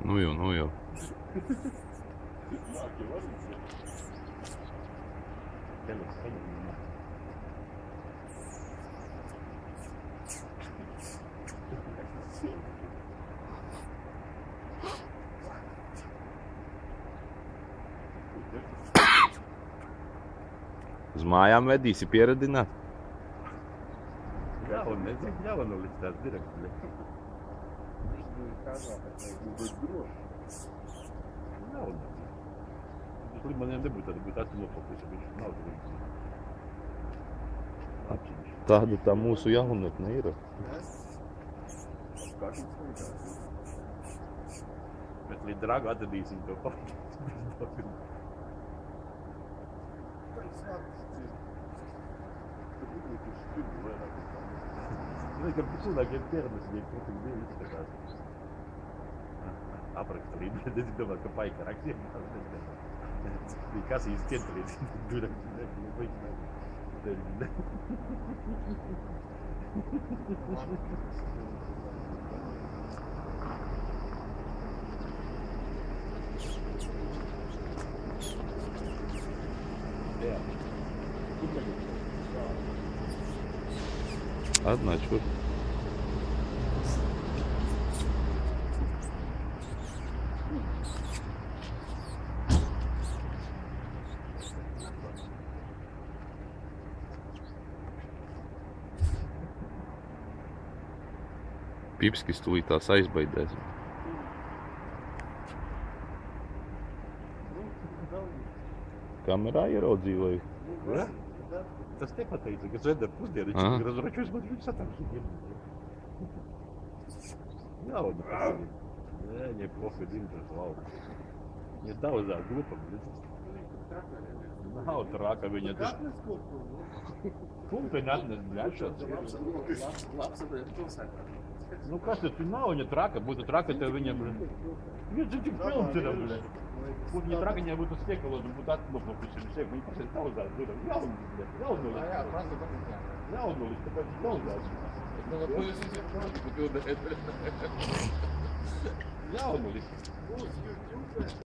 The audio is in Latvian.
Nu jau, nu jau. Uz mājām vedīsi pieradināt? Jā, un nezinu, ļaunu līdz tās direktīvi. Ļaunu. Tur maniem nebūtu tāda, būtu atnopaklis, ja viņš nav tur. Atšķiņš. Tāda tā mūsu jaunatne ir. Bet līdz dragu atradīsim to pašu. Kā cilvēkiem pierednes, viņiem protams bija izskatās. Apraksturība, es domāju, ka paika rakstiem. Bija kasīs centrīt, durams, Atnāc šur. Pipskis tūlītās aizbaidēs. Kamerā ieraudzīja, vai? Tas nepateica, ka Zender pusdienu, viņš razračujas, bet viņš satāks. Ļaunu pasaka. Nē, не похуй, dzimtas lauks. Viņa daudzā grupa, bet nav traka viņa. Kumpeņi atnes bļašas. Nu kas tad, tu nav viņa traka, būtu traka, tev viņa, viņa tik pilns ir, būtu viņa traka, viņa būtu stiekalodu, būtu atklopnokuši, viņa pasaka daudzās durām. Ļaunulis, tāpēc daudzās. Ļaunulis.